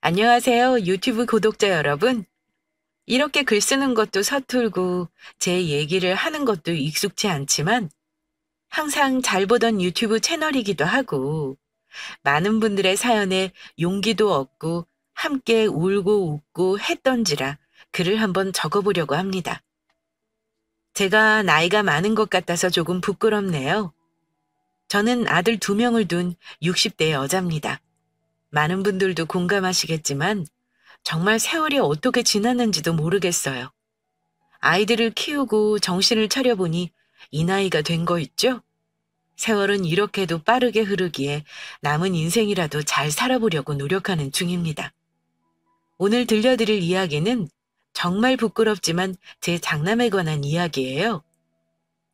안녕하세요, 유튜브 구독자 여러분. 이렇게 글 쓰는 것도 서툴고 제 얘기를 하는 것도 익숙치 않지만 항상 잘 보던 유튜브 채널이기도 하고 많은 분들의 사연에 용기도 얻고 함께 울고 웃고 했던지라 글을 한번 적어보려고 합니다. 제가 나이가 많은 것 같아서 조금 부끄럽네요. 저는 아들 2명을 둔 60대 여자입니다. 많은 분들도 공감하시겠지만 정말 세월이 어떻게 지났는지도 모르겠어요. 아이들을 키우고 정신을 차려보니 이 나이가 된 거 있죠? 세월은 이렇게도 빠르게 흐르기에 남은 인생이라도 잘 살아보려고 노력하는 중입니다. 오늘 들려드릴 이야기는 정말 부끄럽지만 제 장남에 관한 이야기예요.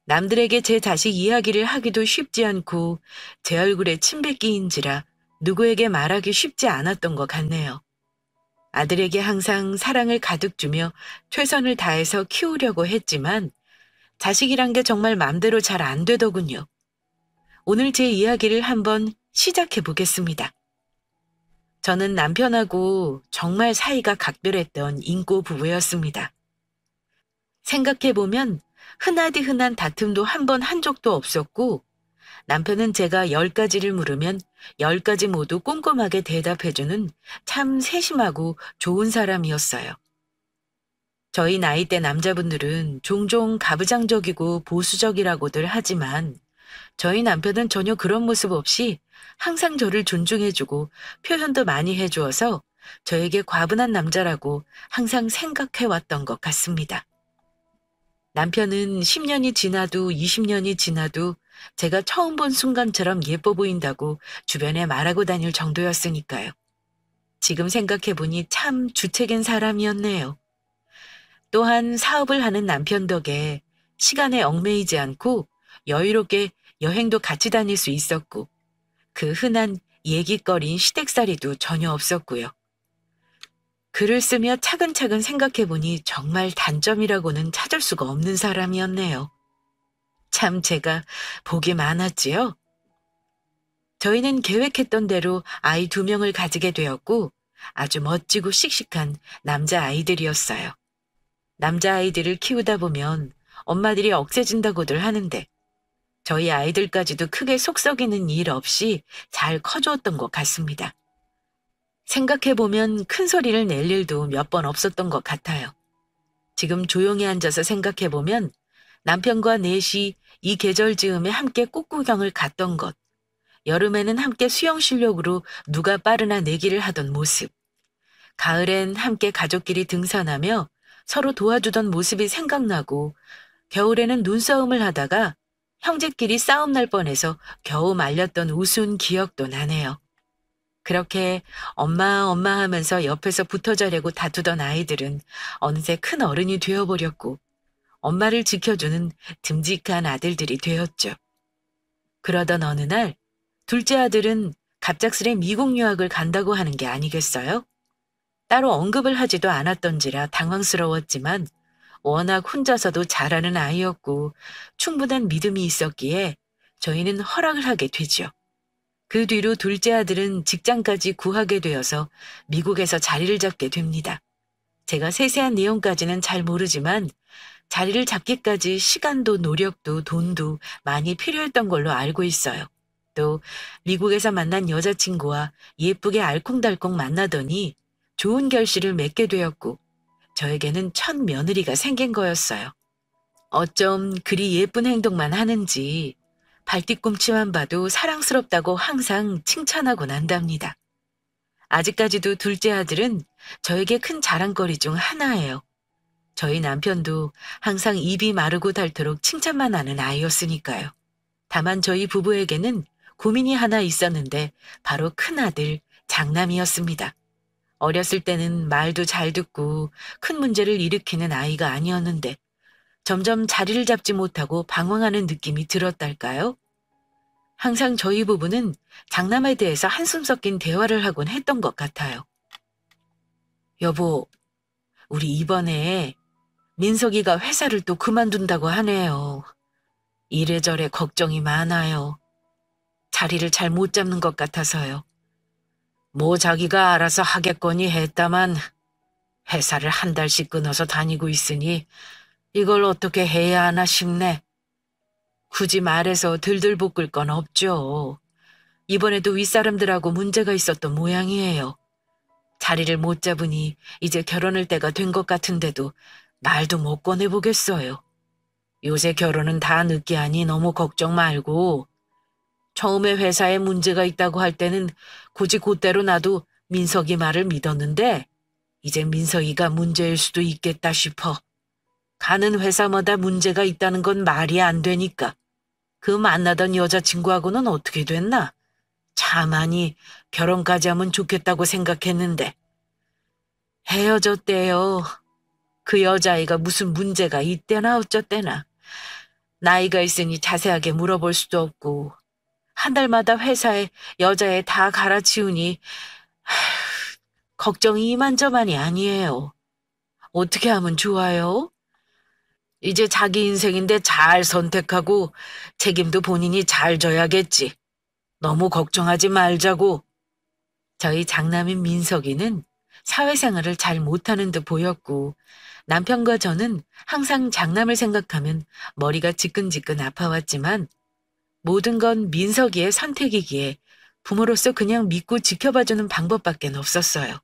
남들에게 제 자식 이야기를 하기도 쉽지 않고 제 얼굴에 침 뱉기인지라 누구에게 말하기 쉽지 않았던 것 같네요. 아들에게 항상 사랑을 가득 주며 최선을 다해서 키우려고 했지만 자식이란 게 정말 맘대로 잘 안 되더군요. 오늘 제 이야기를 한번 시작해 보겠습니다. 저는 남편하고 정말 사이가 각별했던 인고 부부였습니다. 생각해보면 흔하디 흔한 다툼도 한 번 한 적도 없었고 남편은 제가 10가지를 물으면 10가지 모두 꼼꼼하게 대답해주는 참 세심하고 좋은 사람이었어요. 저희 나이대 남자분들은 종종 가부장적이고 보수적이라고들 하지만 저희 남편은 전혀 그런 모습 없이 항상 저를 존중해주고 표현도 많이 해주어서 저에게 과분한 남자라고 항상 생각해왔던 것 같습니다. 남편은 10년이 지나도 20년이 지나도 제가 처음 본 순간처럼 예뻐 보인다고 주변에 말하고 다닐 정도였으니까요. 지금 생각해보니 참 주책인 사람이었네요. 또한 사업을 하는 남편 덕에 시간에 얽매이지 않고 여유롭게 여행도 같이 다닐 수 있었고 그 흔한 얘기거리인 시댁살이도 전혀 없었고요. 글을 쓰며 차근차근 생각해보니 정말 단점이라고는 찾을 수가 없는 사람이었네요. 참 제가 복이 많았지요. 저희는 계획했던 대로 아이 2명을 가지게 되었고 아주 멋지고 씩씩한 남자아이들이었어요. 남자아이들을 키우다 보면 엄마들이 억세진다고들 하는데 저희 아이들까지도 크게 속 썩이는 일 없이 잘 커주었던 것 같습니다. 생각해보면 큰 소리를 낼 일도 몇 번 없었던 것 같아요. 지금 조용히 앉아서 생각해보면 남편과 넷이 이 계절 즈음에 함께 꽃구경을 갔던 것, 여름에는 함께 수영 실력으로 누가 빠르나 내기를 하던 모습, 가을엔 함께 가족끼리 등산하며 서로 도와주던 모습이 생각나고 겨울에는 눈싸움을 하다가 형제끼리 싸움 날 뻔해서 겨우 말렸던 우스운 기억도 나네요. 그렇게 엄마 엄마 하면서 옆에서 붙어 자려고 다투던 아이들은 어느새 큰 어른이 되어버렸고 엄마를 지켜주는 듬직한 아들들이 되었죠. 그러던 어느 날 둘째 아들은 갑작스레 미국 유학을 간다고 하는 게 아니겠어요? 따로 언급을 하지도 않았던지라 당황스러웠지만 워낙 혼자서도 잘하는 아이였고 충분한 믿음이 있었기에 저희는 허락을 하게 되죠. 그 뒤로 둘째 아들은 직장까지 구하게 되어서 미국에서 자리를 잡게 됩니다. 제가 세세한 내용까지는 잘 모르지만 자리를 잡기까지 시간도 노력도 돈도 많이 필요했던 걸로 알고 있어요. 또 미국에서 만난 여자친구와 예쁘게 알콩달콩 만나더니 좋은 결실을 맺게 되었고 저에게는 첫 며느리가 생긴 거였어요. 어쩜 그리 예쁜 행동만 하는지 발뒤꿈치만 봐도 사랑스럽다고 항상 칭찬하곤 한답니다. 아직까지도 둘째 아들은 저에게 큰 자랑거리 중 하나예요. 저희 남편도 항상 입이 마르고 닳도록 칭찬만 하는 아이였으니까요. 다만 저희 부부에게는 고민이 하나 있었는데 바로 큰아들 장남이었습니다. 어렸을 때는 말도 잘 듣고 큰 문제를 일으키는 아이가 아니었는데 점점 자리를 잡지 못하고 방황하는 느낌이 들었달까요? 항상 저희 부부는 장남에 대해서 한숨 섞인 대화를 하곤 했던 것 같아요. 여보, 우리 이번에 민석이가 회사를 또 그만둔다고 하네요. 이래저래 걱정이 많아요. 자리를 잘 못 잡는 것 같아서요. 뭐 자기가 알아서 하겠거니 했다만 회사를 한 달씩 끊어서 다니고 있으니 이걸 어떻게 해야 하나 싶네. 굳이 말해서 들들 볶을 건 없죠. 이번에도 윗사람들하고 문제가 있었던 모양이에요. 자리를 못 잡으니 이제 결혼할 때가 된 것 같은데도 말도 못 꺼내보겠어요. 요새 결혼은 다 늦게하니 너무 걱정 말고 처음에 회사에 문제가 있다고 할 때는 굳이 그대로 나도 민석이 말을 믿었는데 이제 민석이가 문제일 수도 있겠다 싶어. 가는 회사마다 문제가 있다는 건 말이 안 되니까. 그 만나던 여자친구하고는 어떻게 됐나? 차마니 결혼까지 하면 좋겠다고 생각했는데. 헤어졌대요. 그 여자아이가 무슨 문제가 있대나 어쩌대나. 나이가 있으니 자세하게 물어볼 수도 없고 한 달마다 회사에 여자애 다 갈아치우니 걱정이 이만저만이 아니에요. 어떻게 하면 좋아요? 이제 자기 인생인데 잘 선택하고 책임도 본인이 잘 져야겠지. 너무 걱정하지 말자고. 저희 장남인 민석이는 사회생활을 잘 못하는 듯 보였고 남편과 저는 항상 장남을 생각하면 머리가 지끈지끈 아파왔지만 모든 건 민석이의 선택이기에 부모로서 그냥 믿고 지켜봐주는 방법밖에 없었어요.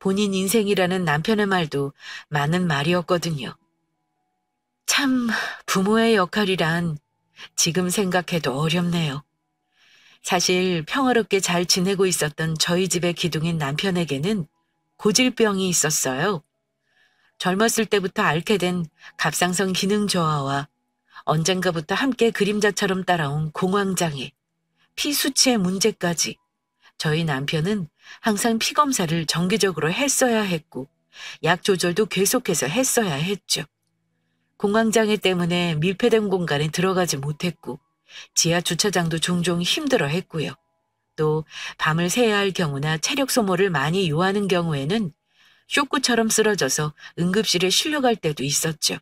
본인 인생이라는 남편의 말도 많은 말이었거든요. 참 부모의 역할이란 지금 생각해도 어렵네요. 사실 평화롭게 잘 지내고 있었던 저희 집의 기둥인 남편에게는 고질병이 있었어요. 젊었을 때부터 앓게 된 갑상선 기능 저하와 언젠가부터 함께 그림자처럼 따라온 공황장애, 피 수치의 문제까지 저희 남편은 항상 피 검사를 정기적으로 했어야 했고 약 조절도 계속해서 했어야 했죠. 공황장애 때문에 밀폐된 공간에 들어가지 못했고 지하 주차장도 종종 힘들어 했고요. 또 밤을 새야 할 경우나 체력 소모를 많이 요하는 경우에는 쇼크처럼 쓰러져서 응급실에 실려갈 때도 있었죠.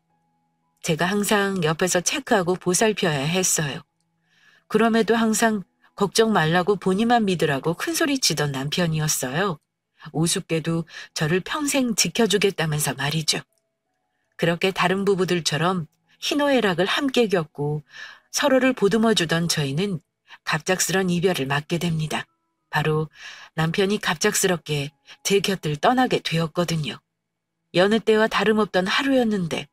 제가 항상 옆에서 체크하고 보살펴야 했어요. 그럼에도 항상 걱정 말라고 본인만 믿으라고 큰소리치던 남편이었어요. 우습게도 저를 평생 지켜주겠다면서 말이죠. 그렇게 다른 부부들처럼 희노애락을 함께 겪고 서로를 보듬어주던 저희는 갑작스런 이별을 맞게 됩니다. 바로 남편이 갑작스럽게 제 곁을 떠나게 되었거든요. 여느 때와 다름없던 하루였는데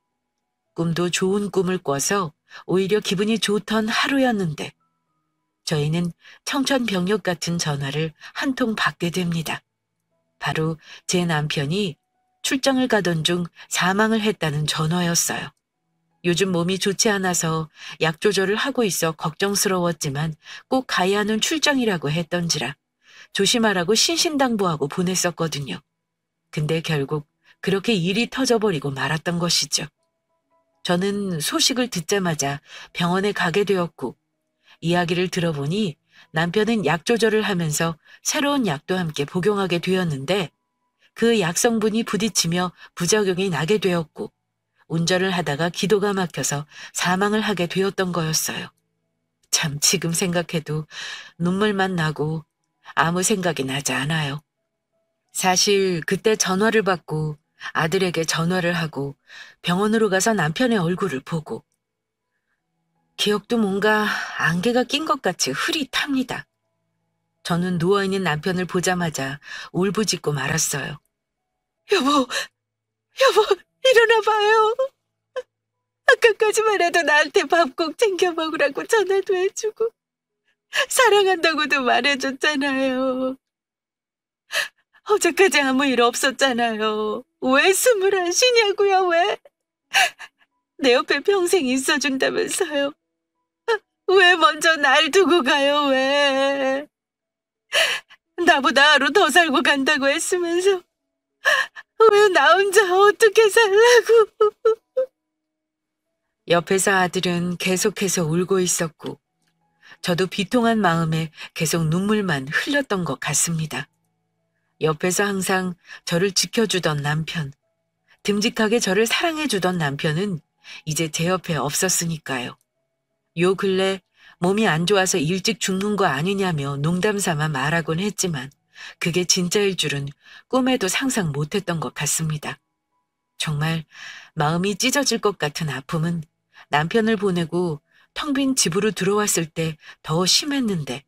꿈도 좋은 꿈을 꿔서 오히려 기분이 좋던 하루였는데 저희는 청천벽력 같은 전화를 한 통 받게 됩니다. 바로 제 남편이 출장을 가던 중 사망을 했다는 전화였어요. 요즘 몸이 좋지 않아서 약 조절을 하고 있어 걱정스러웠지만 꼭 가야 하는 출장이라고 했던지라 조심하라고 신신당부하고 보냈었거든요. 근데 결국 그렇게 일이 터져버리고 말았던 것이죠. 저는 소식을 듣자마자 병원에 가게 되었고 이야기를 들어보니 남편은 약 조절을 하면서 새로운 약도 함께 복용하게 되었는데 그 약 성분이 부딪히며 부작용이 나게 되었고 운전을 하다가 기도가 막혀서 사망을 하게 되었던 거였어요. 참 지금 생각해도 눈물만 나고 아무 생각이 나지 않아요. 사실 그때 전화를 받고 아들에게 전화를 하고 병원으로 가서 남편의 얼굴을 보고 기억도 뭔가 안개가 낀 것 같이 흐릿합니다. 저는 누워있는 남편을 보자마자 울부짖고 말았어요. 여보, 여보, 일어나 봐요. 아까까지만 해도 나한테 밥 꼭 챙겨 먹으라고 전화도 해주고 사랑한다고도 말해줬잖아요. 어제까지 아무 일 없었잖아요. 왜 숨을 안 쉬냐고요, 왜? 내 옆에 평생 있어준다면서요. 왜 먼저 날 두고 가요, 왜? 나보다 하루 더 살고 간다고 했으면서 왜 나 혼자 어떻게 살라고? 옆에서 아들은 계속해서 울고 있었고 저도 비통한 마음에 계속 눈물만 흘렸던 것 같습니다. 옆에서 항상 저를 지켜주던 남편, 듬직하게 저를 사랑해주던 남편은 이제 제 옆에 없었으니까요. 요 근래 몸이 안 좋아서 일찍 죽는 거 아니냐며 농담 삼아 말하곤 했지만 그게 진짜일 줄은 꿈에도 상상 못했던 것 같습니다. 정말 마음이 찢어질 것 같은 아픔은 남편을 보내고 텅 빈 집으로 들어왔을 때 더 심했는데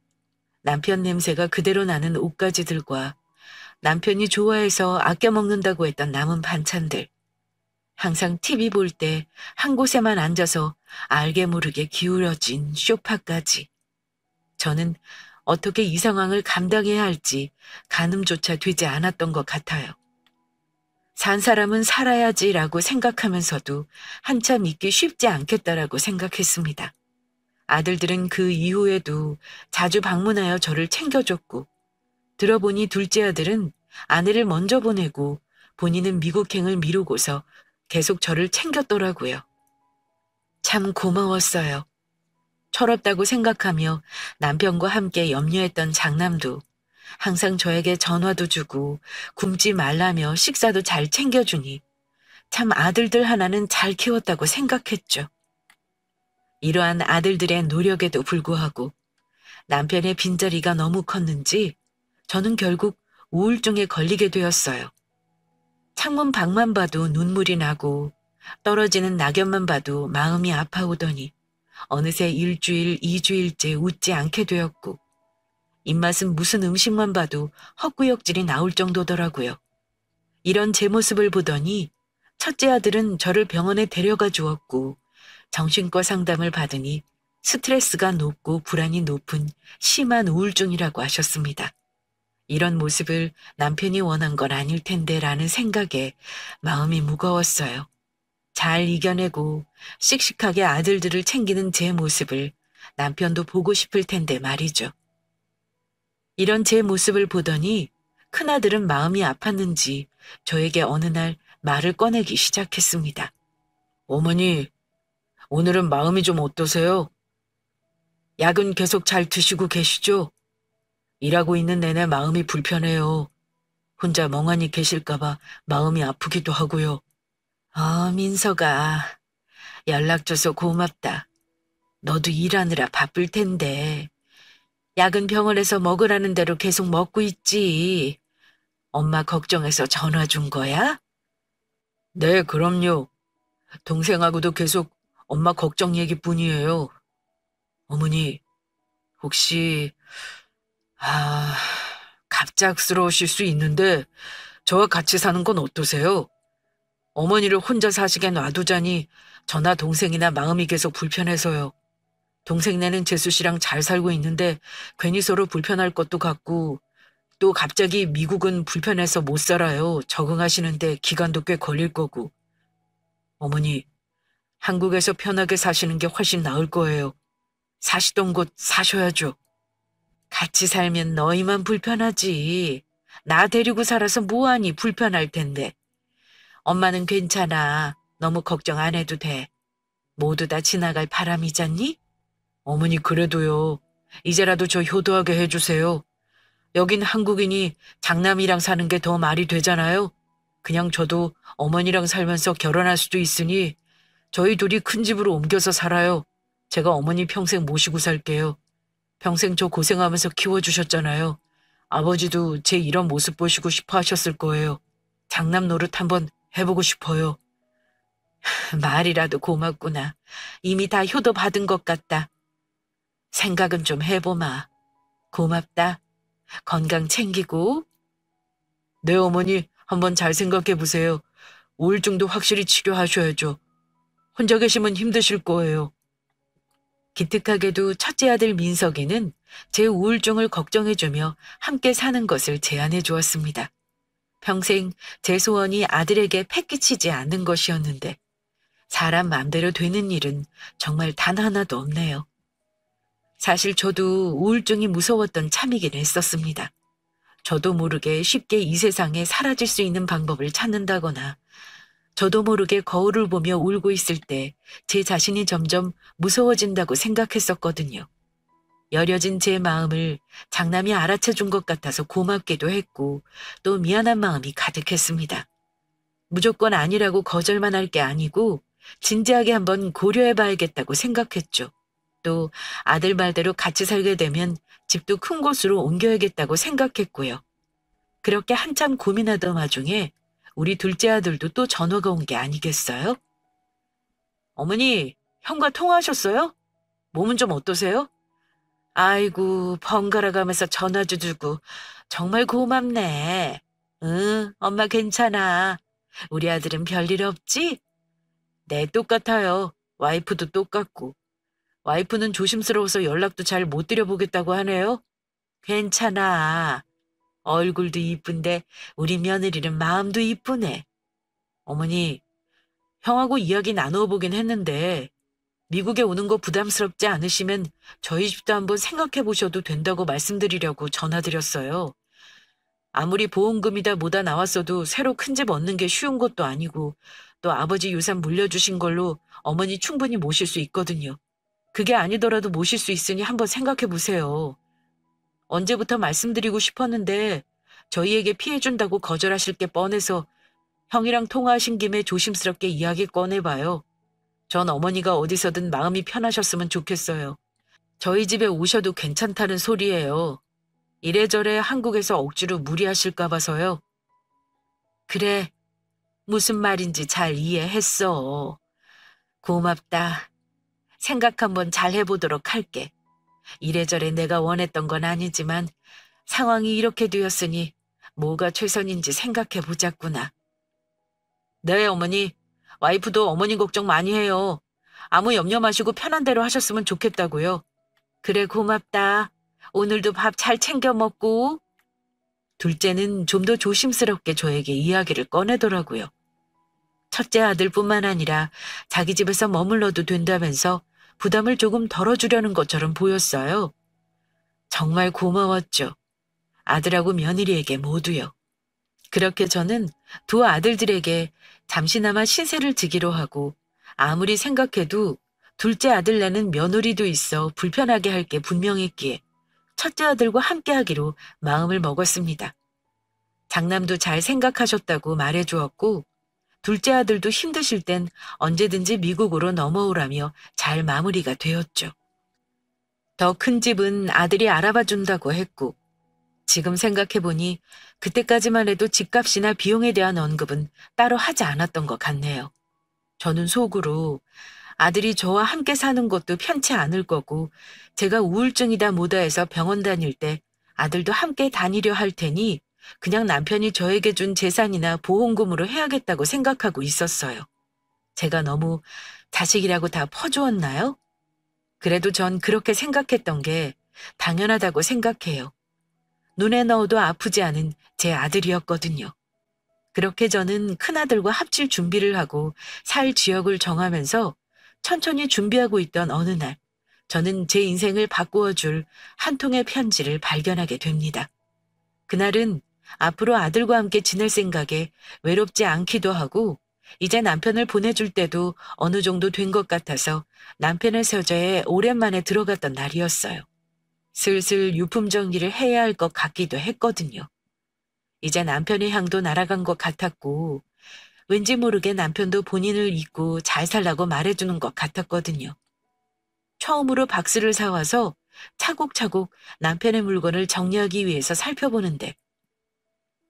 남편 냄새가 그대로 나는 옷가지들과 남편이 좋아해서 아껴 먹는다고 했던 남은 반찬들, 항상 TV 볼 때 한 곳에만 앉아서 알게 모르게 기울어진 소파까지. 저는 어떻게 이 상황을 감당해야 할지 가늠조차 되지 않았던 것 같아요. 산 사람은 살아야지라고 생각하면서도 한참 있기 쉽지 않겠다라고 생각했습니다. 아들들은 그 이후에도 자주 방문하여 저를 챙겨줬고, 들어보니 둘째 아들은 아내를 먼저 보내고 본인은 미국행을 미루고서 계속 저를 챙겼더라고요. 참 고마웠어요. 철없다고 생각하며 남편과 함께 염려했던 장남도 항상 저에게 전화도 주고 굶지 말라며 식사도 잘 챙겨주니 참 아들들 하나는 잘 키웠다고 생각했죠. 이러한 아들들의 노력에도 불구하고 남편의 빈자리가 너무 컸는지 저는 결국 우울증에 걸리게 되었어요. 창문 밖만 봐도 눈물이 나고 떨어지는 낙엽만 봐도 마음이 아파오더니 어느새 일주일, 이주일째 웃지 않게 되었고 입맛은 무슨 음식만 봐도 헛구역질이 나올 정도더라고요. 이런 제 모습을 보더니 첫째 아들은 저를 병원에 데려가 주었고 정신과 상담을 받으니 스트레스가 높고 불안이 높은 심한 우울증이라고 하셨습니다. 이런 모습을 남편이 원한 건 아닐 텐데 라는 생각에 마음이 무거웠어요. 잘 이겨내고 씩씩하게 아들들을 챙기는 제 모습을 남편도 보고 싶을 텐데 말이죠. 이런 제 모습을 보더니 큰아들은 마음이 아팠는지 저에게 어느 날 말을 꺼내기 시작했습니다. 어머니, 오늘은 마음이 좀 어떠세요? 약은 계속 잘 드시고 계시죠? 일하고 있는 내내 마음이 불편해요. 혼자 멍하니 계실까봐 마음이 아프기도 하고요. 아, 민서가 연락 줘서 고맙다. 너도 일하느라 바쁠 텐데. 약은 병원에서 먹으라는 대로 계속 먹고 있지. 엄마 걱정해서 전화 준 거야? 네, 그럼요. 동생하고도 계속 엄마 걱정 얘기뿐이에요. 어머니, 혹시 아, 갑작스러우실 수 있는데 저와 같이 사는 건 어떠세요? 어머니를 혼자 사시게 놔두자니 저나 동생이나 마음이 계속 불편해서요. 동생네는 재수 씨랑 잘 살고 있는데 괜히 서로 불편할 것도 같고 또 갑자기 미국은 불편해서 못 살아요. 적응하시는데 기간도 꽤 걸릴 거고. 어머니, 한국에서 편하게 사시는 게 훨씬 나을 거예요. 사시던 곳 사셔야죠. 같이 살면 너희만 불편하지. 나 데리고 살아서 뭐하니 불편할 텐데. 엄마는 괜찮아. 너무 걱정 안 해도 돼. 모두 다 지나갈 바람이잖니? 어머니 그래도요. 이제라도 저 효도하게 해주세요. 여긴 한국인이 장남이랑 사는 게 더 말이 되잖아요. 그냥 저도 어머니랑 살면서 결혼할 수도 있으니 저희 둘이 큰 집으로 옮겨서 살아요. 제가 어머니 평생 모시고 살게요. 평생 저 고생하면서 키워주셨잖아요. 아버지도 제 이런 모습 보시고 싶어 하셨을 거예요. 장남 노릇 한번 해보고 싶어요. 말이라도 고맙구나. 이미 다 효도 받은 것 같다. 생각은 좀 해보마. 고맙다. 건강 챙기고. 네, 어머니 한번 잘 생각해 보세요. 우울증도 확실히 치료하셔야죠. 혼자 계시면 힘드실 거예요. 기특하게도 첫째 아들 민석이는 제 우울증을 걱정해주며 함께 사는 것을 제안해 주었습니다. 평생 제 소원이 아들에게 패기치지 않는 것이었는데 사람 마음대로 되는 일은 정말 단 하나도 없네요. 사실 저도 우울증이 무서웠던 참이긴 했었습니다. 저도 모르게 쉽게 이 세상에 사라질 수 있는 방법을 찾는다거나 저도 모르게 거울을 보며 울고 있을 때 제 자신이 점점 무서워진다고 생각했었거든요. 여려진 제 마음을 장남이 알아채 준 것 같아서 고맙기도 했고 또 미안한 마음이 가득했습니다. 무조건 아니라고 거절만 할 게 아니고 진지하게 한번 고려해 봐야겠다고 생각했죠. 또 아들 말대로 같이 살게 되면 집도 큰 곳으로 옮겨야겠다고 생각했고요. 그렇게 한참 고민하던 와중에 우리 둘째 아들도 또 전화가 온 게 아니겠어요? 어머니, 형과 통화하셨어요? 몸은 좀 어떠세요? 아이고, 번갈아 가면서 전화도 주고 정말 고맙네. 응, 엄마 괜찮아. 우리 아들은 별일 없지? 네, 똑같아요. 와이프도 똑같고. 와이프는 조심스러워서 연락도 잘 못 드려보겠다고 하네요. 괜찮아. 얼굴도 이쁜데 우리 며느리는 마음도 이쁘네. 어머니, 형하고 이야기 나누어 보긴 했는데 미국에 오는 거 부담스럽지 않으시면 저희 집도 한번 생각해 보셔도 된다고 말씀드리려고 전화드렸어요. 아무리 보험금이다 뭐다 나왔어도 새로 큰 집 얻는 게 쉬운 것도 아니고 또 아버지 유산 물려주신 걸로 어머니 충분히 모실 수 있거든요. 그게 아니더라도 모실 수 있으니 한번 생각해 보세요. 언제부터 말씀드리고 싶었는데 저희에게 피해준다고 거절하실 게 뻔해서 형이랑 통화하신 김에 조심스럽게 이야기 꺼내봐요. 전 어머니가 어디서든 마음이 편하셨으면 좋겠어요. 저희 집에 오셔도 괜찮다는 소리예요. 이래저래 한국에서 억지로 무리하실까 봐서요. 그래, 무슨 말인지 잘 이해했어. 고맙다. 생각 한번 잘 해보도록 할게. 이래저래 내가 원했던 건 아니지만 상황이 이렇게 되었으니 뭐가 최선인지 생각해 보자꾸나. 네, 어머니. 와이프도 어머니 걱정 많이 해요. 아무 염려 마시고 편한 대로 하셨으면 좋겠다고요. 그래, 고맙다. 오늘도 밥 잘 챙겨 먹고. 둘째는 좀 더 조심스럽게 저에게 이야기를 꺼내더라고요. 첫째 아들뿐만 아니라 자기 집에서 머물러도 된다면서 부담을 조금 덜어주려는 것처럼 보였어요. 정말 고마웠죠. 아들하고 며느리에게 모두요. 그렇게 저는 두 아들들에게 잠시나마 신세를 지기로 하고 아무리 생각해도 둘째 아들네는 며느리도 있어 불편하게 할 게 분명했기에 첫째 아들과 함께 하기로 마음을 먹었습니다. 장남도 잘 생각하셨다고 말해주었고 둘째 아들도 힘드실 땐 언제든지 미국으로 넘어오라며 잘 마무리가 되었죠. 더 큰 집은 아들이 알아봐 준다고 했고 지금 생각해보니 그때까지만 해도 집값이나 비용에 대한 언급은 따로 하지 않았던 것 같네요. 저는 속으로 아들이 저와 함께 사는 것도 편치 않을 거고 제가 우울증이다 뭐다 해서 병원 다닐 때 아들도 함께 다니려 할 테니 그냥 남편이 저에게 준 재산이나 보험금으로 해야겠다고 생각하고 있었어요. 제가 너무 자식이라고 다 퍼주었나요? 그래도 전 그렇게 생각했던 게 당연하다고 생각해요. 눈에 넣어도 아프지 않은 제 아들이었거든요. 그렇게 저는 큰아들과 합칠 준비를 하고 살 지역을 정하면서 천천히 준비하고 있던 어느 날, 저는 제 인생을 바꾸어 줄 한 통의 편지를 발견하게 됩니다. 그날은 앞으로 아들과 함께 지낼 생각에 외롭지 않기도 하고 이제 남편을 보내줄 때도 어느 정도 된 것 같아서 남편의 서재에 오랜만에 들어갔던 날이었어요. 슬슬 유품 정리를 해야 할 것 같기도 했거든요. 이제 남편의 향도 날아간 것 같았고 왠지 모르게 남편도 본인을 잊고 잘 살라고 말해주는 것 같았거든요. 처음으로 박스를 사와서 차곡차곡 남편의 물건을 정리하기 위해서 살펴보는데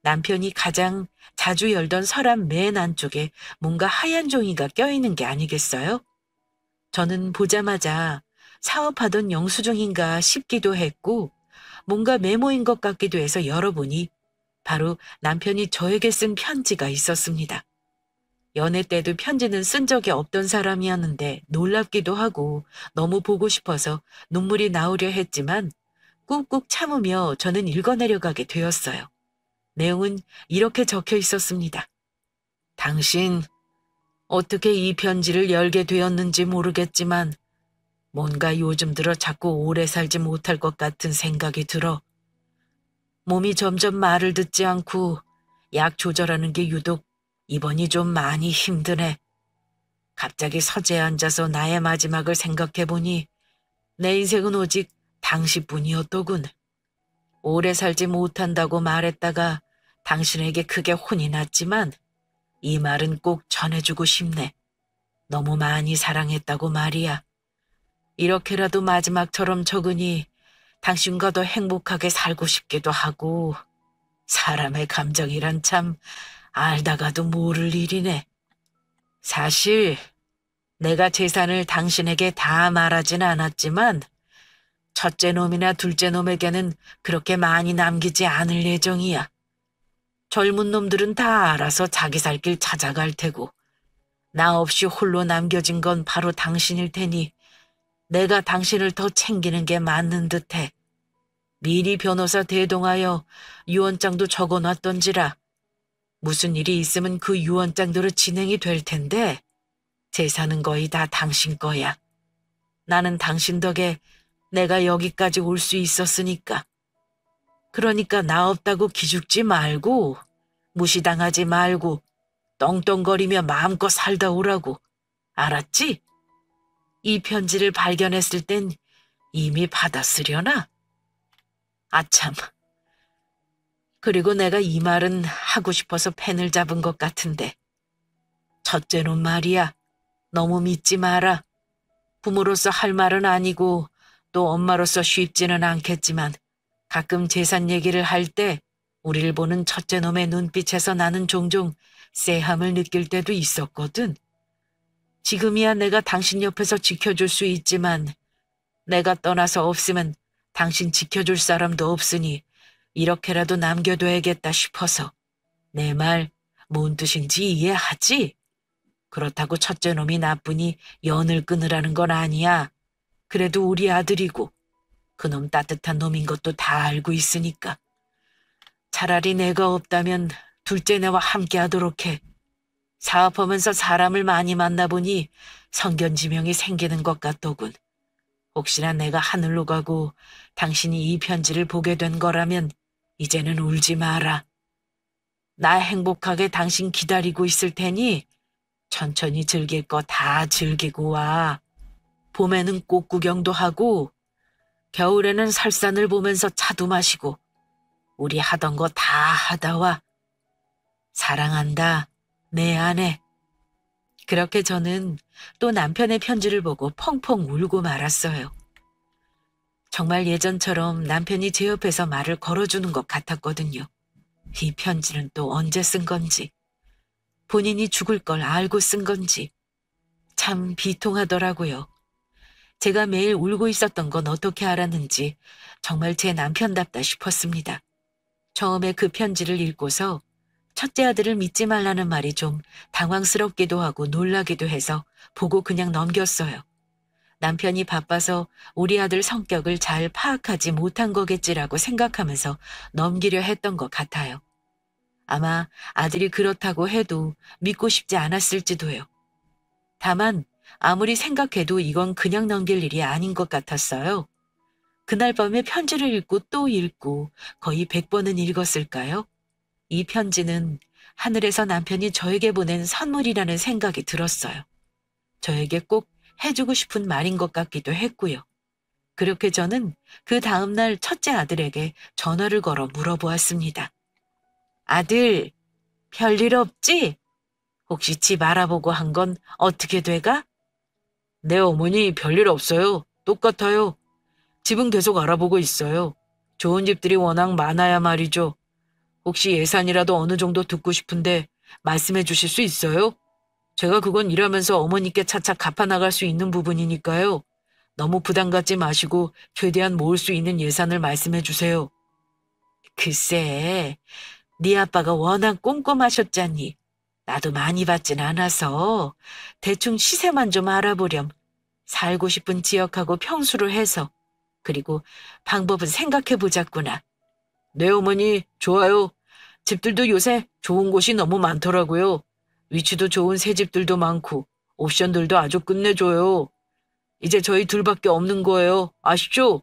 남편이 가장 자주 열던 서랍 맨 안쪽에 뭔가 하얀 종이가 껴있는 게 아니겠어요? 저는 보자마자 사업하던 영수증인가 싶기도 했고 뭔가 메모인 것 같기도 해서 열어보니 바로 남편이 저에게 쓴 편지가 있었습니다. 연애 때도 편지는 쓴 적이 없던 사람이었는데 놀랍기도 하고 너무 보고 싶어서 눈물이 나오려 했지만 꾹꾹 참으며 저는 읽어내려가게 되었어요. 내용은 이렇게 적혀 있었습니다. 당신, 어떻게 이 편지를 열게 되었는지 모르겠지만 뭔가 요즘 들어 자꾸 오래 살지 못할 것 같은 생각이 들어. 몸이 점점 말을 듣지 않고 약 조절하는 게 유독 이번이 좀 많이 힘드네. 갑자기 서재에 앉아서 나의 마지막을 생각해보니 내 인생은 오직 당신뿐이었더군. 오래 살지 못한다고 말했다가 당신에게 크게 혼이 났지만 이 말은 꼭 전해주고 싶네. 너무 많이 사랑했다고 말이야. 이렇게라도 마지막처럼 적으니 당신과 더 행복하게 살고 싶기도 하고 사람의 감정이란 참 알다가도 모를 일이네. 사실 내가 재산을 당신에게 다 말하진 않았지만 첫째 놈이나 둘째 놈에게는 그렇게 많이 남기지 않을 예정이야. 젊은 놈들은 다 알아서 자기 살 길 찾아갈 테고 나 없이 홀로 남겨진 건 바로 당신일 테니 내가 당신을 더 챙기는 게 맞는 듯해. 미리 변호사 대동하여 유언장도 적어놨던지라 무슨 일이 있으면 그 유언장대로 진행이 될 텐데 재산은 거의 다 당신 거야. 나는 당신 덕에 내가 여기까지 올 수 있었으니까. 그러니까 나 없다고 기죽지 말고 무시당하지 말고 떵떵거리며 마음껏 살다 오라고. 알았지? 이 편지를 발견했을 땐 이미 받았으려나? 아참. 그리고 내가 이 말은 하고 싶어서 펜을 잡은 것 같은데. 첫째 놈 말이야. 너무 믿지 마라. 부모로서 할 말은 아니고 또 엄마로서 쉽지는 않겠지만 가끔 재산 얘기를 할 때 우리를 보는 첫째 놈의 눈빛에서 나는 종종 쎄함을 느낄 때도 있었거든. 지금이야 내가 당신 옆에서 지켜줄 수 있지만 내가 떠나서 없으면 당신 지켜줄 사람도 없으니 이렇게라도 남겨둬야겠다 싶어서. 내 말 뭔 뜻인지 이해하지? 그렇다고 첫째 놈이 나쁘니 연을 끊으라는 건 아니야. 그래도 우리 아들이고 그놈 따뜻한 놈인 것도 다 알고 있으니까. 차라리 내가 없다면 둘째 내와 함께 하도록 해. 사업하면서 사람을 많이 만나보니 성견지명이 생기는 것 같더군. 혹시나 내가 하늘로 가고 당신이 이 편지를 보게 된 거라면 이제는 울지 마라. 나 행복하게 당신 기다리고 있을 테니 천천히 즐길 거 다 즐기고 와. 봄에는 꽃 구경도 하고 겨울에는 설산을 보면서 차도 마시고 우리 하던 거 다 하다 와. 사랑한다, 내 아내. 그렇게 저는 또 남편의 편지를 보고 펑펑 울고 말았어요. 정말 예전처럼 남편이 제 옆에서 말을 걸어주는 것 같았거든요. 이 편지는 또 언제 쓴 건지, 본인이 죽을 걸 알고 쓴 건지 참 비통하더라고요. 제가 매일 울고 있었던 건 어떻게 알았는지 정말 제 남편답다 싶었습니다. 처음에 그 편지를 읽고서 첫째 아들을 믿지 말라는 말이 좀 당황스럽기도 하고 놀라기도 해서 보고 그냥 넘겼어요. 남편이 바빠서 우리 아들 성격을 잘 파악하지 못한 거겠지라고 생각하면서 넘기려 했던 것 같아요. 아마 아들이 그렇다고 해도 믿고 싶지 않았을지도요. 다만 아무리 생각해도 이건 그냥 넘길 일이 아닌 것 같았어요. 그날 밤에 편지를 읽고 또 읽고 거의 100번은 읽었을까요? 이 편지는 하늘에서 남편이 저에게 보낸 선물이라는 생각이 들었어요. 저에게 꼭 해주고 싶은 말인 것 같기도 했고요. 그렇게 저는 그 다음날 첫째 아들에게 전화를 걸어 물어보았습니다. 아들, 별일 없지? 혹시 집 알아보고 한 건 어떻게 돼가? 네, 어머니, 별일 없어요. 똑같아요. 집은 계속 알아보고 있어요. 좋은 집들이 워낙 많아야 말이죠. 혹시 예산이라도 어느 정도 듣고 싶은데 말씀해 주실 수 있어요? 제가 그건 일하면서 어머니께 차차 갚아나갈 수 있는 부분이니까요. 너무 부담 갖지 마시고 최대한 모을 수 있는 예산을 말씀해 주세요. 글쎄, 네 아빠가 워낙 꼼꼼하셨잖니. 나도 많이 받진 않아서 대충 시세만 좀 알아보렴. 살고 싶은 지역하고 평수로 해서. 그리고 방법은 생각해보자꾸나. 네, 어머니, 좋아요. 집들도 요새 좋은 곳이 너무 많더라고요. 위치도 좋은 새 집들도 많고 옵션들도 아주 끝내줘요. 이제 저희 둘밖에 없는 거예요. 아시죠?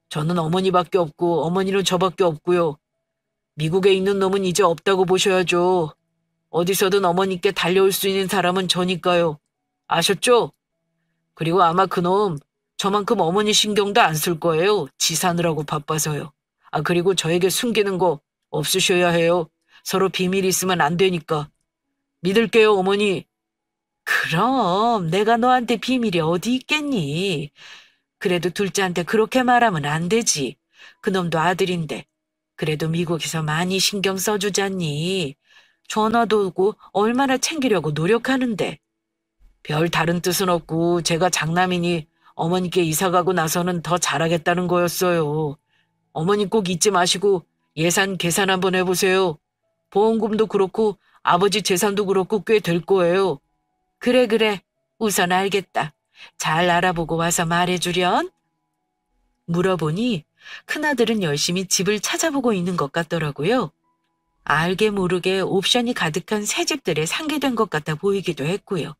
저는 어머니밖에 없고 어머니는 저밖에 없고요. 미국에 있는 놈은 이제 없다고 보셔야죠. 어디서든 어머니께 달려올 수 있는 사람은 저니까요. 아셨죠? 그리고 아마 그놈 저만큼 어머니 신경도 안 쓸 거예요. 지 사느라고 바빠서요. 아, 그리고 저에게 숨기는 거 없으셔야 해요. 서로 비밀이 있으면 안 되니까. 믿을게요, 어머니. 그럼 내가 너한테 비밀이 어디 있겠니? 그래도 둘째한테 그렇게 말하면 안 되지. 그놈도 아들인데. 그래도 미국에서 많이 신경 써주잖니. 전화도 오고 얼마나 챙기려고 노력하는데. 별 다른 뜻은 없고 제가 장남이니 어머니께 이사 가고 나서는 더 잘하겠다는 거였어요. 어머니 꼭 잊지 마시고 예산 계산 한번 해보세요. 보험금도 그렇고 아버지 재산도 그렇고 꽤 될 거예요. 그래, 그래. 우선 알겠다. 잘 알아보고 와서 말해주련. 물어보니 큰아들은 열심히 집을 찾아보고 있는 것 같더라고요. 알게 모르게 옵션이 가득한 새 집들에 상기된 것 같아 보이기도 했고요.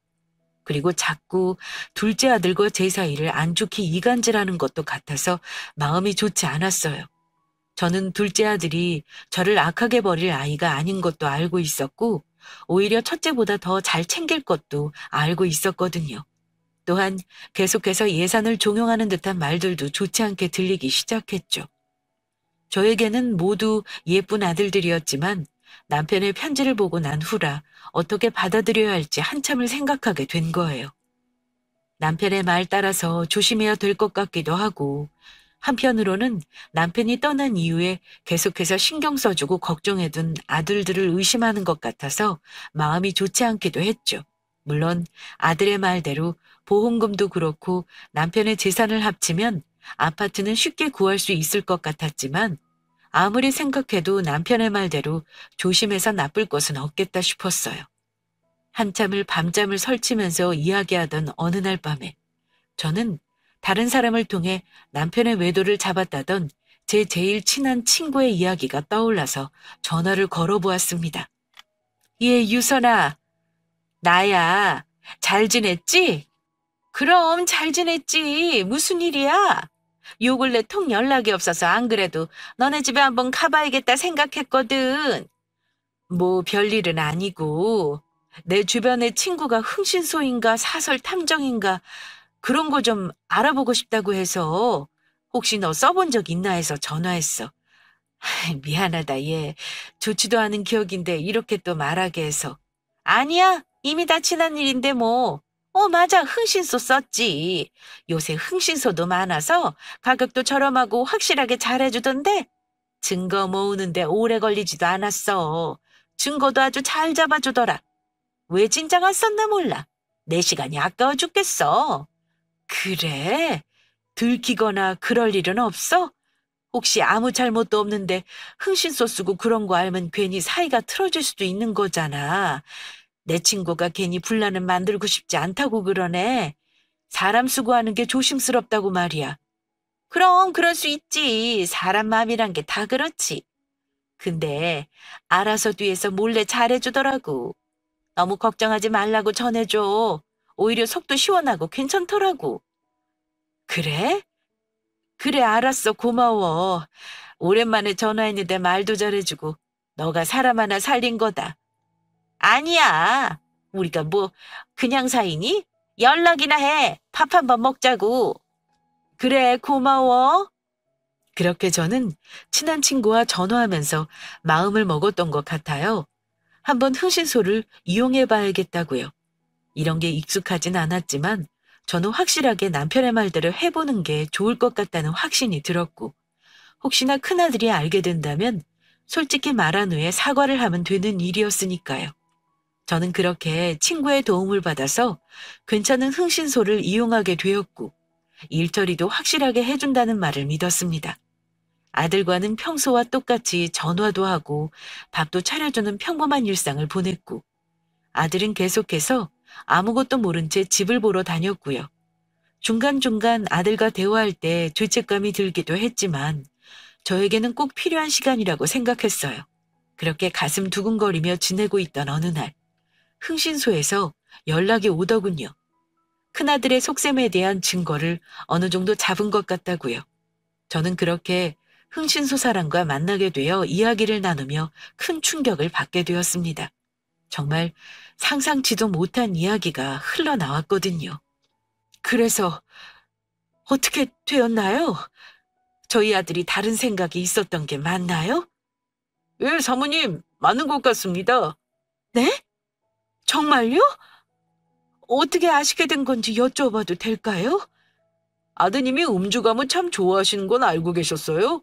그리고 자꾸 둘째 아들과 제 사이를 안 좋게 이간질하는 것도 같아서 마음이 좋지 않았어요. 저는 둘째 아들이 저를 악하게 버릴 아이가 아닌 것도 알고 있었고, 오히려 첫째보다 더 잘 챙길 것도 알고 있었거든요. 또한 계속해서 예산을 종용하는 듯한 말들도 좋지 않게 들리기 시작했죠. 저에게는 모두 예쁜 아들들이었지만 남편의 편지를 보고 난 후라 어떻게 받아들여야 할지 한참을 생각하게 된 거예요. 남편의 말 따라서 조심해야 될 것 같기도 하고, 한편으로는 남편이 떠난 이후에 계속해서 신경 써주고 걱정해둔 아들들을 의심하는 것 같아서 마음이 좋지 않기도 했죠. 물론 아들의 말대로 보험금도 그렇고 남편의 재산을 합치면 아파트는 쉽게 구할 수 있을 것 같았지만, 아무리 생각해도 남편의 말대로 조심해서 나쁠 것은 없겠다 싶었어요. 한참을 밤잠을 설치면서 이야기하던 어느 날 밤에 저는 다른 사람을 통해 남편의 외도를 잡았다던 제 제일 친한 친구의 이야기가 떠올라서 전화를 걸어보았습니다. 예, 유선아. 나야. 잘 지냈지? 그럼 잘 지냈지. 무슨 일이야? 요 근래 통 연락이 없어서 안 그래도 너네 집에 한번 가봐야겠다 생각했거든. 뭐 별일은 아니고 내 주변에 친구가 흥신소인가 사설 탐정인가 그런 거 좀 알아보고 싶다고 해서 혹시 너 써본 적 있나 해서 전화했어. 미안하다 얘. 좋지도 않은 기억인데 이렇게 또 말하게 해서. 아니야. 이미 다 지난 일인데 뭐. 맞아. 흥신소 썼지. 요새 흥신소도 많아서 가격도 저렴하고 확실하게 잘해주던데 증거 모으는데 오래 걸리지도 않았어. 증거도 아주 잘 잡아주더라. 왜 진작 안 썼나 몰라. 내 시간이 아까워 죽겠어. 그래? 들키거나 그럴 일은 없어? 혹시 아무 잘못도 없는데 흥신소 쓰고 그런 거 알면 괜히 사이가 틀어질 수도 있는 거잖아. 내 친구가 괜히 분란을 만들고 싶지 않다고 그러네. 사람 수고하는 게 조심스럽다고 말이야. 그럼 그럴 수 있지. 사람 마음이란 게 다 그렇지. 근데 알아서 뒤에서 몰래 잘해주더라고. 너무 걱정하지 말라고 전해줘. 오히려 속도 시원하고 괜찮더라고. 그래? 그래, 알았어. 고마워. 오랜만에 전화했는데 말도 잘해주고 너가 사람 하나 살린 거다. 아니야. 우리가 뭐 그냥 사이니? 연락이나 해. 밥 한번 먹자고. 그래, 고마워. 그렇게 저는 친한 친구와 전화하면서 마음을 먹었던 것 같아요. 한번 흥신소를 이용해 봐야겠다고요. 이런 게 익숙하진 않았지만 저는 확실하게 남편의 말대로 해보는 게 좋을 것 같다는 확신이 들었고, 혹시나 큰아들이 알게 된다면 솔직히 말한 후에 사과를 하면 되는 일이었으니까요. 저는 그렇게 친구의 도움을 받아서 괜찮은 흥신소를 이용하게 되었고, 일처리도 확실하게 해준다는 말을 믿었습니다. 아들과는 평소와 똑같이 전화도 하고 밥도 차려주는 평범한 일상을 보냈고, 아들은 계속해서 아무것도 모른 채 집을 보러 다녔고요. 중간중간 아들과 대화할 때 죄책감이 들기도 했지만 저에게는 꼭 필요한 시간이라고 생각했어요. 그렇게 가슴 두근거리며 지내고 있던 어느 날, 흥신소에서 연락이 오더군요. 큰아들의 속셈에 대한 증거를 어느 정도 잡은 것 같다고요. 저는 그렇게 흥신소 사람과 만나게 되어 이야기를 나누며 큰 충격을 받게 되었습니다. 정말 상상치도 못한 이야기가 흘러나왔거든요. 그래서 어떻게 되었나요? 저희 아들이 다른 생각이 있었던 게 맞나요? 예, 사모님, 맞는 것 같습니다. 네? 정말요? 어떻게 아시게 된 건지 여쭤봐도 될까요? 아드님이 음주 가무 참 좋아하시는 건 알고 계셨어요?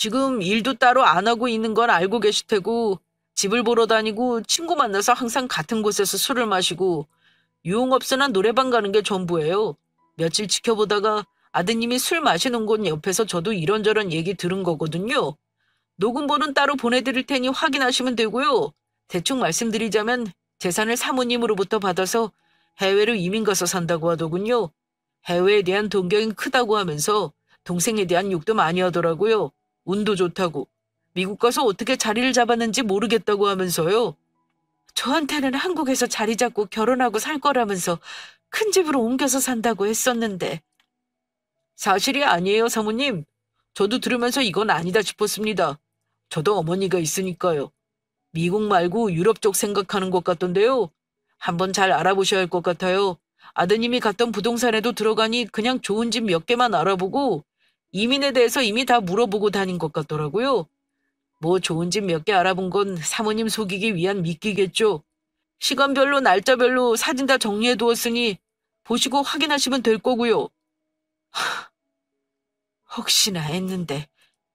지금 일도 따로 안 하고 있는 건 알고 계실 테고 집을 보러 다니고 친구 만나서 항상 같은 곳에서 술을 마시고 유흥업소나 노래방 가는 게 전부예요. 며칠 지켜보다가 아드님이 술 마시는 곳 옆에서 저도 이런저런 얘기 들은 거거든요. 녹음본은 따로 보내드릴 테니 확인하시면 되고요. 대충 말씀드리자면 재산을 사모님으로부터 받아서 해외로 이민 가서 산다고 하더군요. 해외에 대한 동경이 크다고 하면서 동생에 대한 욕도 많이 하더라고요. 운도 좋다고. 미국 가서 어떻게 자리를 잡았는지 모르겠다고 하면서요. 저한테는 한국에서 자리 잡고 결혼하고 살 거라면서 큰 집으로 옮겨서 산다고 했었는데. 사실이 아니에요, 사모님. 저도 들으면서 이건 아니다 싶었습니다. 저도 어머니가 있으니까요. 미국 말고 유럽 쪽 생각하는 것 같던데요. 한번 잘 알아보셔야 할 것 같아요. 아드님이 갔던 부동산에도 들어가니 그냥 좋은 집 몇 개만 알아보고 이민에 대해서 이미 다 물어보고 다닌 것 같더라고요. 뭐 좋은 집 몇 개 알아본 건 사모님 속이기 위한 미끼겠죠. 시간별로 날짜별로 사진 다 정리해 두었으니 보시고 확인하시면 될 거고요. 혹시나 했는데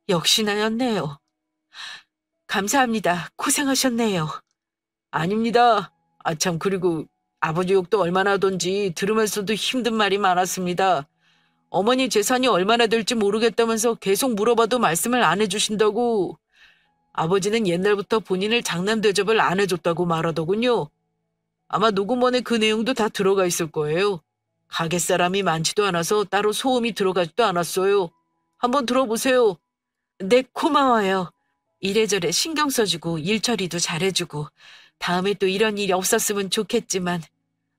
역시나였네요. 감사합니다. 고생하셨네요. 아닙니다. 참 그리고 아버지 욕도 얼마나 하던지 들으면서도 힘든 말이 많았습니다. 어머니 재산이 얼마나 될지 모르겠다면서 계속 물어봐도 말씀을 안 해주신다고. 아버지는 옛날부터 본인을 장남 대접을 안 해줬다고 말하더군요. 아마 녹음본에 그 내용도 다 들어가 있을 거예요. 가게 사람이 많지도 않아서 따로 소음이 들어가지도 않았어요. 한번 들어보세요. 네, 고마워요. 이래저래 신경 써주고 일 처리도 잘해주고 다음에 또 이런 일이 없었으면 좋겠지만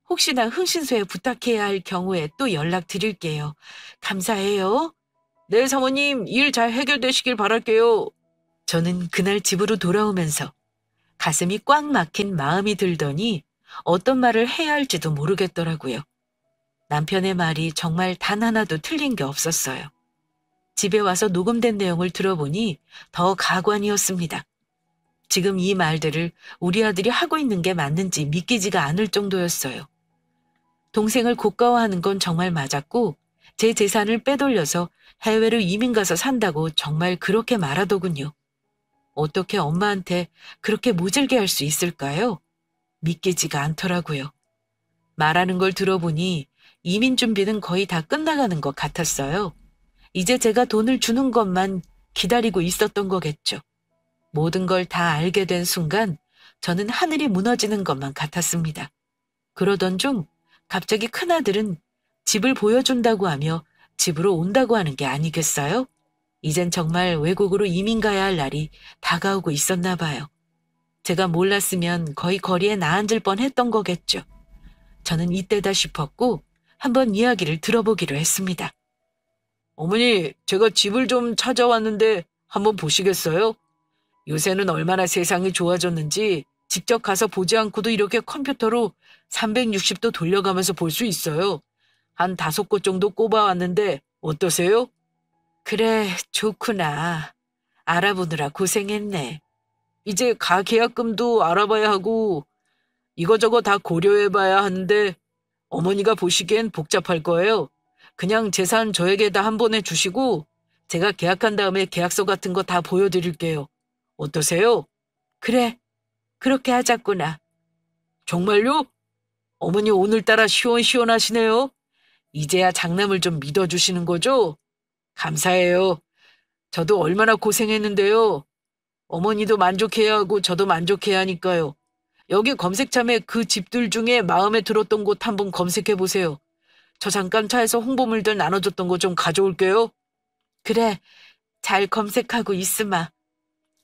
혹시나 흥신소에 부탁해야 할 경우에 또 연락드릴게요. 감사해요. 네, 사모님, 일 잘 해결되시길 바랄게요. 저는 그날 집으로 돌아오면서 가슴이 꽉 막힌 마음이 들더니 어떤 말을 해야 할지도 모르겠더라고요. 남편의 말이 정말 단 하나도 틀린 게 없었어요. 집에 와서 녹음된 내용을 들어보니 더 가관이었습니다. 지금 이 말들을 우리 아들이 하고 있는 게 맞는지 믿기지가 않을 정도였어요. 동생을 고가워하는 건 정말 맞았고 제 재산을 빼돌려서 해외로 이민 가서 산다고 정말 그렇게 말하더군요. 어떻게 엄마한테 그렇게 모질게 할 수 있을까요? 믿기지가 않더라고요. 말하는 걸 들어보니 이민 준비는 거의 다 끝나가는 것 같았어요. 이제 제가 돈을 주는 것만 기다리고 있었던 거겠죠. 모든 걸 다 알게 된 순간 저는 하늘이 무너지는 것만 같았습니다. 그러던 중 갑자기 큰아들은 집을 보여준다고 하며 집으로 온다고 하는 게 아니겠어요? 이젠 정말 외국으로 이민 가야 할 날이 다가오고 있었나 봐요. 제가 몰랐으면 거의 거리에 나앉을 뻔했던 거겠죠. 저는 이때다 싶었고 한번 이야기를 들어보기로 했습니다. 어머니, 제가 집을 좀 찾아왔는데 한번 보시겠어요? 요새는 얼마나 세상이 좋아졌는지 직접 가서 보지 않고도 이렇게 컴퓨터로 360도 돌려가면서 볼 수 있어요. 한 5곳 정도 꼽아왔는데 어떠세요? 그래, 좋구나. 알아보느라 고생했네. 이제 가계약금도 알아봐야 하고 이거저거 다 고려해봐야 하는데 어머니가 보시기엔 복잡할 거예요. 그냥 재산 저에게 다 한 번에 주시고 제가 계약한 다음에 계약서 같은 거 다 보여드릴게요. 어떠세요? 그래, 그렇게 하자꾸나. 정말요? 어머니 오늘따라 시원시원하시네요. 이제야 장남을 좀 믿어주시는 거죠? 감사해요. 저도 얼마나 고생했는데요. 어머니도 만족해야 하고 저도 만족해야 하니까요. 여기 검색창에 그 집들 중에 마음에 들었던 곳 한번 검색해 보세요. 저 잠깐 차에서 홍보물들 나눠줬던 거 좀 가져올게요. 그래, 잘 검색하고 있으마.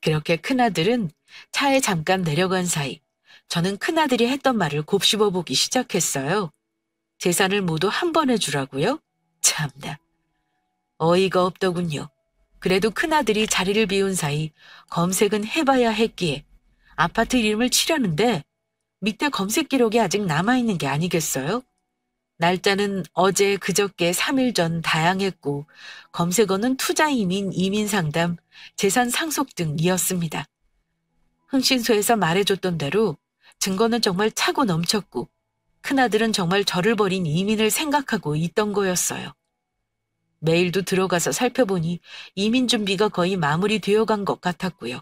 그렇게 큰아들은 차에 잠깐 내려간 사이 저는 큰아들이 했던 말을 곱씹어 보기 시작했어요. 재산을 모두 한 번에 주라고요? 참나. 어이가 없더군요. 그래도 큰아들이 자리를 비운 사이 검색은 해봐야 했기에 아파트 이름을 치려는데 밑에 검색 기록이 아직 남아있는 게 아니겠어요? 날짜는 어제 그저께 3일 전 다양했고 검색어는 투자이민, 이민상담, 재산 상속 등이었습니다. 흥신소에서 말해줬던 대로 증거는 정말 차고 넘쳤고 큰아들은 정말 저를 버린 이민을 생각하고 있던 거였어요. 메일도 들어가서 살펴보니 이민 준비가 거의 마무리되어 간 것 같았고요.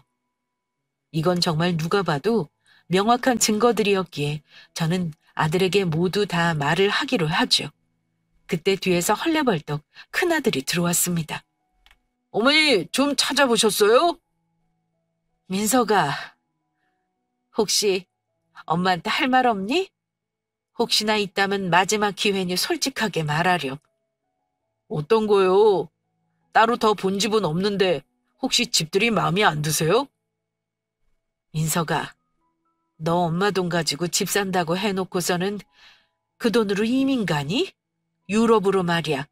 이건 정말 누가 봐도 명확한 증거들이었기에 저는 아들에게 모두 다 말을 하기로 하죠. 그때 뒤에서 헐레벌떡 큰아들이 들어왔습니다. 어머니, 좀 찾아보셨어요? 민석아, 혹시 엄마한테 할 말 없니? 혹시나 있다면 마지막 기회니 솔직하게 말하렴. 어떤 거요? 따로 더 본 집은 없는데 혹시 집들이 마음에 안 드세요? 민석아, 너 엄마 돈 가지고 집 산다고 해놓고서는 그 돈으로 이민 가니? 유럽으로 말이야.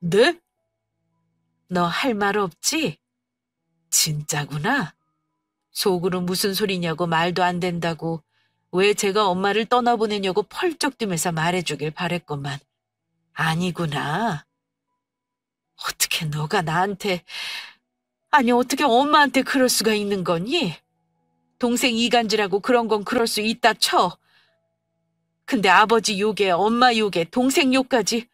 네? 너 할 말 없지? 진짜구나. 속으로 무슨 소리냐고 말도 안 된다고 왜 제가 엄마를 떠나보내냐고 펄쩍 뛰면서 말해주길 바랬건만. 아니구나. 어떻게 너가 나한테, 아니 어떻게 엄마한테 그럴 수가 있는 거니? 동생 이간질하고 그런 건 그럴 수 있다 쳐. 근데 아버지 욕에 엄마 욕에 동생 욕까지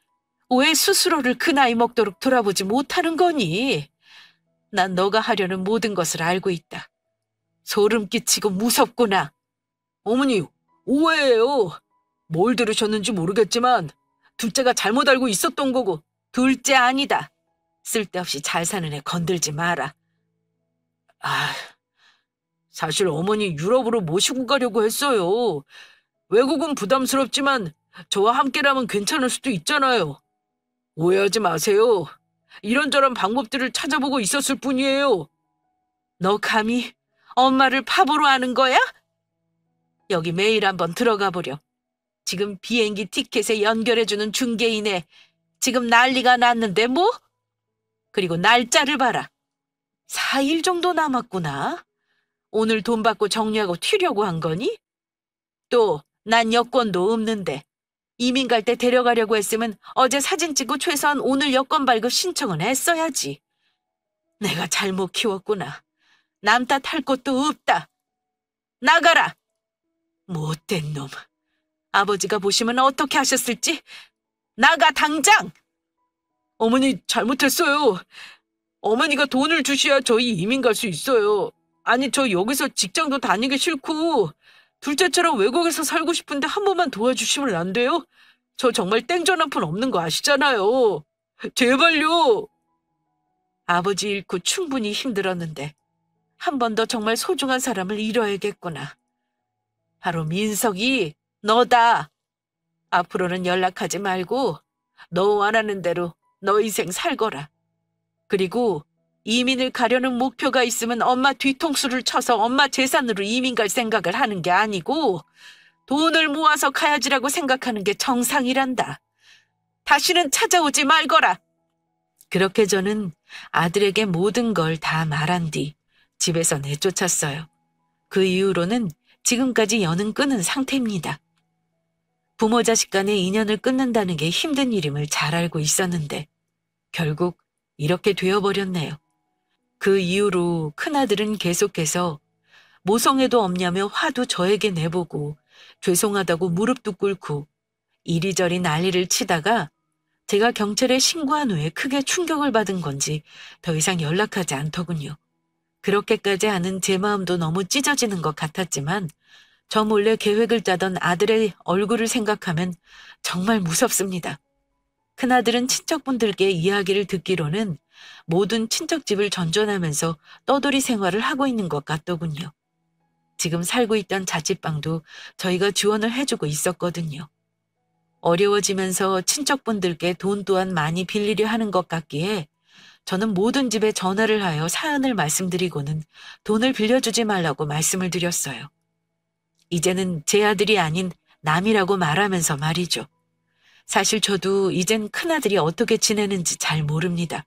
왜 스스로를 그 나이 먹도록 돌아보지 못하는 거니? 난 너가 하려는 모든 것을 알고 있다. 소름 끼치고 무섭구나. 어머니, 오해예요. 뭘 들으셨는지 모르겠지만 둘째가 잘못 알고 있었던 거고. 둘째 아니다. 쓸데없이 잘 사는 애 건들지 마라. 아, 사실 어머니 유럽으로 모시고 가려고 했어요. 외국은 부담스럽지만 저와 함께라면 괜찮을 수도 있잖아요. 오해하지 마세요. 이런저런 방법들을 찾아보고 있었을 뿐이에요. 너 감히 엄마를 바보로 하는 거야? 여기 메일 한번 들어가 보렴. 지금 비행기 티켓에 연결해주는 중개인에 지금 난리가 났는데 뭐? 그리고 날짜를 봐라. 4일 정도 남았구나. 오늘 돈 받고 정리하고 튀려고 한 거니? 또 난 여권도 없는데 이민 갈 때 데려가려고 했으면 어제 사진 찍고 최소한 오늘 여권 발급 신청은 했어야지. 내가 잘못 키웠구나. 남 탓할 것도 없다. 나가라. 못된 놈. 아버지가 보시면 어떻게 하셨을지. 나가 당장. 어머니 잘못했어요. 어머니가 돈을 주셔야 저희 이민 갈 수 있어요. 아니 저 여기서 직장도 다니기 싫고 둘째처럼 외국에서 살고 싶은데 한 번만 도와주시면 안 돼요? 저 정말 땡전 한 푼 없는 거 아시잖아요. 제발요. 아버지 잃고 충분히 힘들었는데 한 번 더 정말 소중한 사람을 잃어야겠구나. 바로 민석이 너다. 앞으로는 연락하지 말고 너 원하는 대로 너 인생 살거라. 그리고 이민을 가려는 목표가 있으면 엄마 뒤통수를 쳐서 엄마 재산으로 이민 갈 생각을 하는 게 아니고 돈을 모아서 가야지라고 생각하는 게 정상이란다. 다시는 찾아오지 말거라. 그렇게 저는 아들에게 모든 걸 다 말한 뒤 집에서 내쫓았어요. 그 이후로는 지금까지 연은 끊은 상태입니다. 부모 자식 간의 인연을 끊는다는 게 힘든 일임을 잘 알고 있었는데 결국 이렇게 되어버렸네요. 그 이후로 큰아들은 계속해서 모성애도 없냐며 화도 저에게 내보고 죄송하다고 무릎도 꿇고 이리저리 난리를 치다가 제가 경찰에 신고한 후에 크게 충격을 받은 건지 더 이상 연락하지 않더군요. 그렇게까지 하는 제 마음도 너무 찢어지는 것 같았지만 저 몰래 계획을 짜던 아들의 얼굴을 생각하면 정말 무섭습니다. 큰아들은 친척분들께 이야기를 듣기로는 모든 친척집을 전전하면서 떠돌이 생활을 하고 있는 것 같더군요. 지금 살고 있던 자취방도 저희가 지원을 해주고 있었거든요. 어려워지면서 친척분들께 돈 또한 많이 빌리려 하는 것 같기에 저는 모든 집에 전화를 하여 사연을 말씀드리고는 돈을 빌려주지 말라고 말씀을 드렸어요. 이제는 제 아들이 아닌 남이라고 말하면서 말이죠. 사실 저도 이젠 큰아들이 어떻게 지내는지 잘 모릅니다.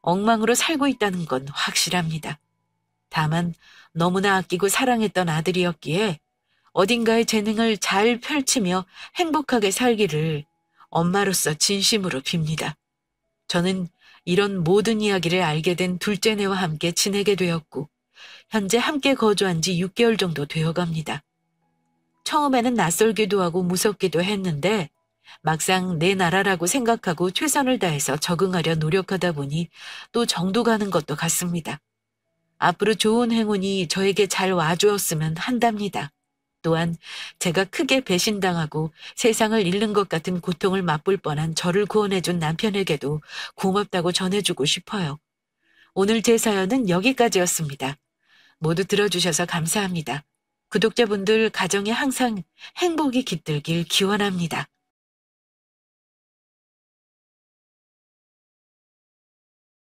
엉망으로 살고 있다는 건 확실합니다. 다만 너무나 아끼고 사랑했던 아들이었기에 어딘가에 재능을 잘 펼치며 행복하게 살기를 엄마로서 진심으로 빕니다. 저는 이런 모든 이야기를 알게 된 둘째네와 함께 지내게 되었고 현재 함께 거주한 지 6개월 정도 되어갑니다. 처음에는 낯설기도 하고 무섭기도 했는데 막상 내 나라라고 생각하고 최선을 다해서 적응하려 노력하다 보니 또 정도 가는 것도 같습니다. 앞으로 좋은 행운이 저에게 잘 와주었으면 한답니다. 또한 제가 크게 배신당하고 세상을 잃는 것 같은 고통을 맛볼 뻔한 저를 구원해준 남편에게도 고맙다고 전해주고 싶어요. 오늘 제 사연은 여기까지였습니다. 모두 들어주셔서 감사합니다. 구독자분들 가정에 항상 행복이 깃들길 기원합니다.